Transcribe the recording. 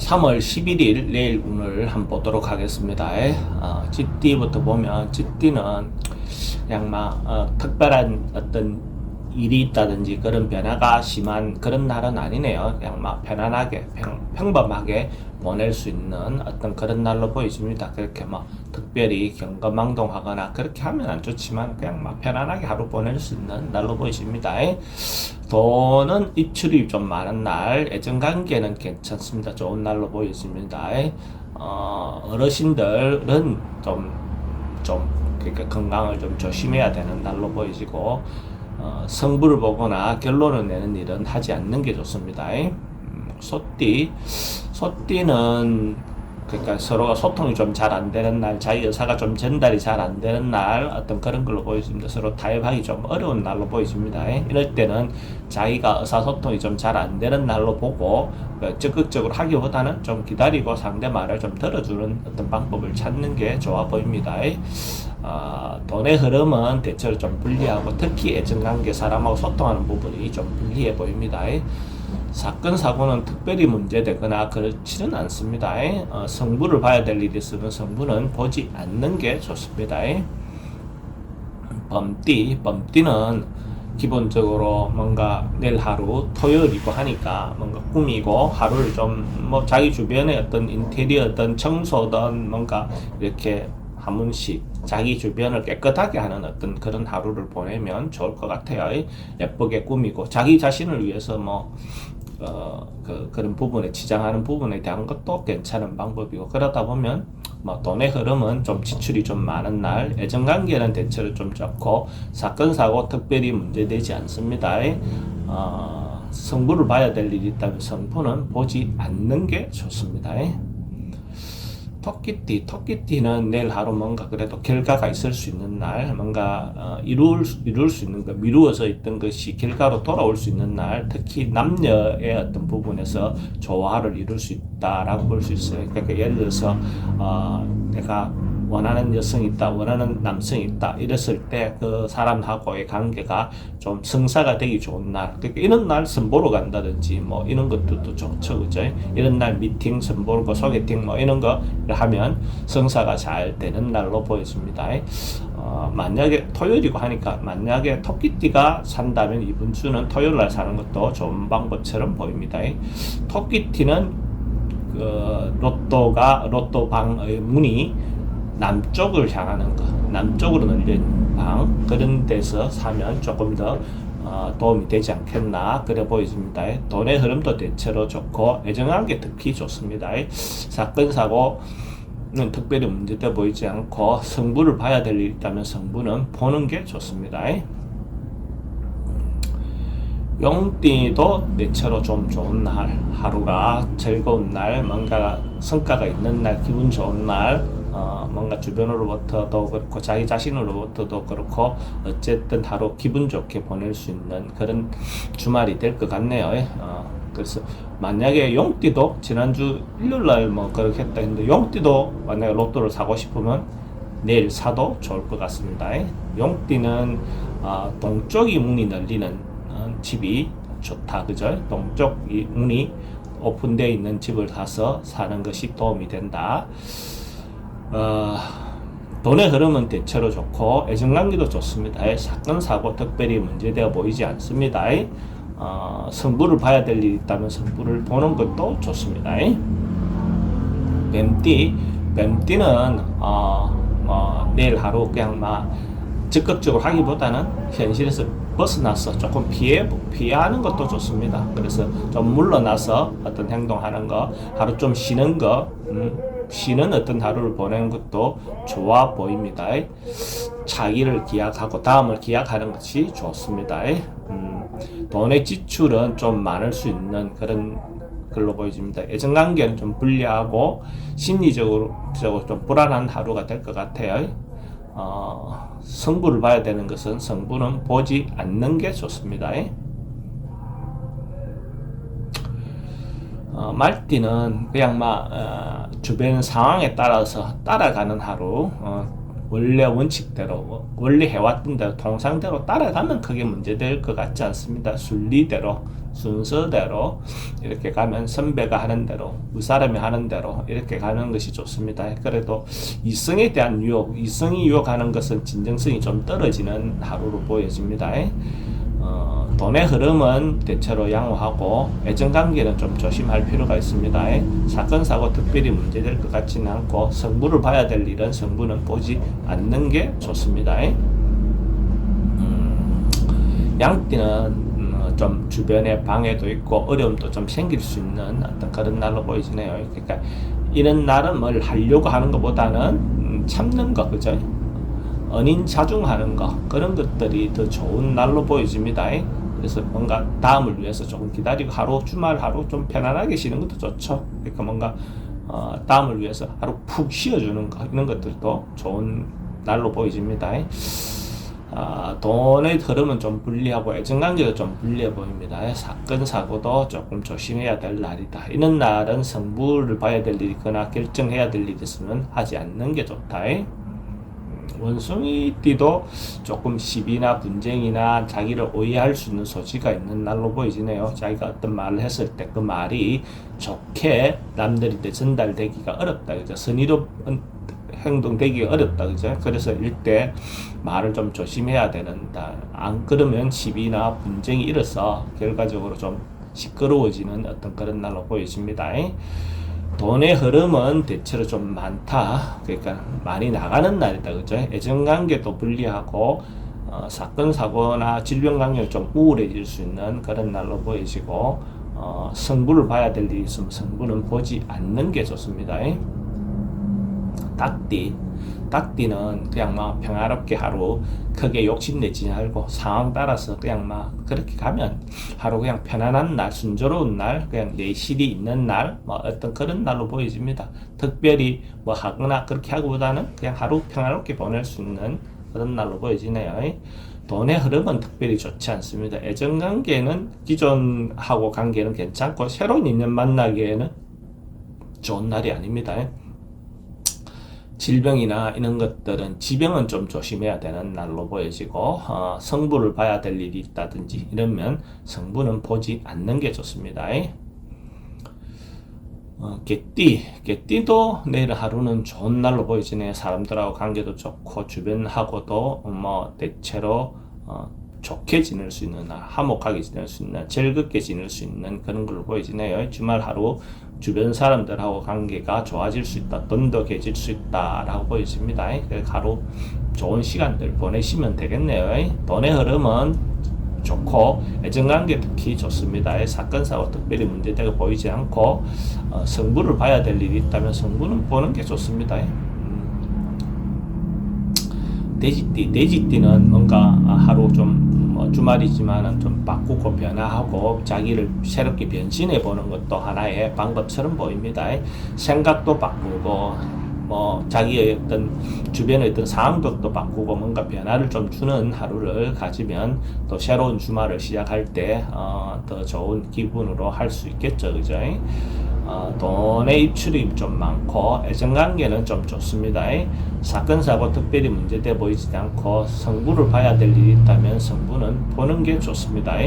3월 11일 내일 운을 한번 보도록 하겠습니다. 찌띠부터 보면 찌띠는 그냥 막 특별한 어떤 일이 있다든지 그런 변화가 심한 그런 날은 아니네요. 그냥 막 편안하게 평범하게 보낼 수 있는 어떤 그런 날로 보여집니다. 그렇게 막 특별히 경거망동하거나 그렇게 하면 안 좋지만 그냥 막 편안하게 하루 보낼 수 있는 날로 보여집니다. 돈은 입출이 좀 많은 날, 애정관계는 괜찮습니다. 좋은 날로 보여집니다. 어르신들은 그러니까 건강을 좀 조심해야 되는 날로 보여지고, 성부를 보거나 결론을 내는 일은 하지 않는 게 좋습니다. 소띠는 그러니까 서로가 소통이 좀 잘 안 되는 날, 자기 의사가 좀 전달이 잘 안 되는 날, 어떤 그런 걸로 보여집니다. 서로 타협하기 좀 어려운 날로 보여집니다. 이럴 때는 자기가 의사소통이 좀 잘 안 되는 날로 보고 적극적으로 하기보다는 좀 기다리고 상대 말을 좀 들어주는 어떤 방법을 찾는 게 좋아 보입니다. 돈의 흐름은 대체로 좀 불리하고 특히 애정관계 사람하고 소통하는 부분이 좀 불리해 보입니다. 사건 사고는 특별히 문제되거나 그렇지는 않습니다. 성부를 봐야 될 일이 있으면 성부는 보지 않는 게 좋습니다. 범띠는 기본적으로 뭔가 내일 하루 토요일이고 하니까 뭔가 꾸미고 하루를 좀 뭐 자기 주변에 어떤 인테리어든 청소든 뭔가 이렇게 한 번씩 자기 주변을 깨끗하게 하는 어떤 그런 하루를 보내면 좋을 것 같아요. 예쁘게 꾸미고 자기 자신을 위해서 그런 부분에 치장하는 부분에 대한 것도 괜찮은 방법이고, 그러다 보면 돈의 흐름은 좀 지출이 좀 많은 날, 애정관계는 대체로 좀 적고 사건 사고 특별히 문제되지 않습니다. 성부를 봐야 될 일이 있다면 성부는 보지 않는 게 좋습니다. 토끼띠는 내일 하루 뭔가 그래도 결과가 있을 수 있는 날, 뭔가 이룰 수 있는 것, 미루어져 있던 것이 결과로 돌아올 수 있는 날, 특히 남녀의 어떤 부분에서 조화를 이룰 수 있다라고 볼 수 있어요. 그러니까 예를 들어서 내가 원하는 여성이 있다, 원하는 남성이 있다 이랬을 때 그 사람하고의 관계가 좀 성사가 되기 좋은 날, 그러니까 이런 날 선보러 간다든지 뭐 이런 것들도 좋죠, 그죠? 이런 날 미팅 선보고 소개팅 뭐 이런 거 하면 성사가 잘 되는 날로 보여집니다. 만약에 토요일이고 하니까 만약에 토끼띠가 산다면 이번 주는 토요일 날 사는 것도 좋은 방법처럼 보입니다. 토끼띠는 로또방의 문이 남쪽을 향하는 것, 남쪽으로 열린 방, 그런 데서 사면 조금 더 도움이 되지 않겠나 그래 보여집니다. 돈의 흐름도 대체로 좋고 애정관계 특히 좋습니다. 사건 사고는 특별히 문제돼 보이지 않고 성부를 봐야 될 일이 있다면 성부는 보는 게 좋습니다. 용띠도 대체로 좀 좋은 날, 하루가 즐거운 날, 뭔가 성과가 있는 날, 기분 좋은 날, 뭔가 주변으로부터도 그렇고 자기 자신으로부터도 그렇고 어쨌든 하루 기분 좋게 보낼 수 있는 그런 주말이 될 것 같네요. 그래서 만약에 용띠도 지난주 일요일날 뭐 그렇게 했다 했는데 용띠도 만약에 로또를 사고 싶으면 내일 사도 좋을 것 같습니다. 용띠는 동쪽이 문이 열리는 집이 좋다, 그죠? 동쪽이 문이 오픈되어 있는 집을 가서 사는 것이 도움이 된다. 돈의 흐름은 대체로 좋고 애정관계도 좋습니다. 사건 사고 특별히 문제되어 보이지 않습니다. 성부를 봐야 될 일이 있다면 성부를 보는 것도 좋습니다. 뱀띠는 내일 하루 그냥 적극적으로 하기보다는 현실에서 벗어나서 조금 피하는 것도 좋습니다. 그래서 좀 물러나서 어떤 행동하는 거, 하루 좀 쉬는 거, 쉬는 어떤 하루를 보내는 것도 좋아 보입니다. 차기를 기약하고 다음을 기약하는 것이 좋습니다. 돈의 지출은 좀 많을 수 있는 그런 걸로 보여집니다. 애정관계는 좀 불리하고 심리적으로 좀 불안한 하루가 될 것 같아요. 성부를 봐야 되는 것은 성부는 보지 않는 게 좋습니다. 말띠는 그냥 주변 상황에 따라서 따라가는 하루, 원래 원칙대로 원래 해왔던 대로 통상대로 따라가면 크게 문제될 것 같지 않습니다. 순리대로 순서대로 이렇게 가면 선배가 하는 대로, 윗사람이 하는 대로 이렇게 가는 것이 좋습니다. 그래도 이성에 대한 유혹, 이성이 유혹하는 것은 진정성이 좀 떨어지는 하루로 보여집니다. 돈의 흐름은 대체로 양호하고 애정관계는 좀 조심할 필요가 있습니다. 사건 사고 특별히 문제될 것 같지는 않고 성부를 봐야 될 일은 성부는 보지 않는 게 좋습니다. 양띠는 좀 주변에 방해도 있고 어려움도 좀 생길 수 있는 어떤 그런 날로 보여지네요. 그러니까 이런 날은 뭘 하려고 하는 것보다는 참는 거, 그죠? 언인자중하는 거, 그런 것들이 더 좋은 날로 보여집니다. 그래서 뭔가 다음을 위해서 조금 기다리고 하루, 주말 하루 좀 편안하게 쉬는 것도 좋죠. 그러니까 뭔가 다음을 위해서 하루 푹 쉬어주는 거, 이런 것들도 좋은 날로 보여집니다. 돈의 흐름은 좀 불리하고 애정관계도 좀 불리해 보입니다. 사건 사고도 조금 조심해야 될 날이다. 이런 날은 성부를 봐야 될 일이 있거나 결정해야 될 일이 있으면 하지 않는 게 좋다. 원숭이띠도 조금 시비나 분쟁이나 자기를 오해할 수 있는 소지가 있는 날로 보이지네요. 자기가 어떤 말을 했을 때 그 말이 좋게 남들한테 전달되기가 어렵다, 그죠? 선의로 행동되기가 어렵다, 그죠? 그래서 일대 말을 좀 조심해야 된다. 안 그러면 시비나 분쟁이 일어서 결과적으로 좀 시끄러워지는 어떤 그런 날로 보여집니다. 돈의 흐름은 대체로 좀 많다. 그러니까 많이 나가는 날이다, 그죠? 애정관계도 불리하고 사건 사고나 질병 관계가 좀 우울해질 수 있는 그런 날로 보여지고 성부를 봐야 될 일이 있으면 성부는 보지 않는 게 좋습니다. 닭띠는 그냥 막 평화롭게 하루 크게 욕심내지 말고 상황 따라서 그냥 막 그렇게 가면 하루 그냥 편안한 날, 순조로운 날, 그냥 내실이 있는 날, 뭐 어떤 그런 날로 보여집니다. 특별히 뭐 하거나 그렇게 하기보다는 그냥 하루 평화롭게 보낼 수 있는 그런 날로 보여지네요. 돈의 흐름은 특별히 좋지 않습니다. 애정관계는 기존하고 관계는 괜찮고 새로운 인연 만나기에는 좋은 날이 아닙니다. 질병이나 이런 것들은 지병은 좀 조심해야 되는 날로 보여지고 성부를 봐야 될 일이 있다든지 이러면 성부는 보지 않는 게 좋습니다. 개띠도 내일 하루는 좋은 날로 보여지네요. 사람들하고 관계도 좋고 주변하고도 뭐 대체로 좋게 지낼 수 있는 날, 화목하게 지낼 수 있는, 즐겁게 지낼 수 있는 그런 걸로 보여지네요. 주말 하루 주변 사람들하고 관계가 좋아질 수 있다, 돈독해질 수 있다라고 보여집니다. 하루 좋은 시간들 보내시면 되겠네요. 돈의 흐름은 좋고 애정관계 특히 좋습니다. 사건 사고 특별히 문제되고 보이지 않고 성부를 봐야 될 일이 있다면 성부는 보는 게 좋습니다. 돼지띠는 뭔가 하루 좀 주말이지만은 좀 바꾸고 변화하고 자기를 새롭게 변신해 보는 것도 하나의 방법처럼 보입니다. 생각도 바꾸고 뭐 자기의 어떤 주변의 어떤 상황도 또 바꾸고 뭔가 변화를 좀 주는 하루를 가지면 또 새로운 주말을 시작할 때 더 좋은 기분으로 할 수 있겠죠, 그죠? 돈의 입출이 좀 많고 애정관계는 좀 좋습니다. 사건 사고 특별히 문제돼 보이지 않고 성부를 봐야 될 일이 있다면 성부는 보는 게 좋습니다.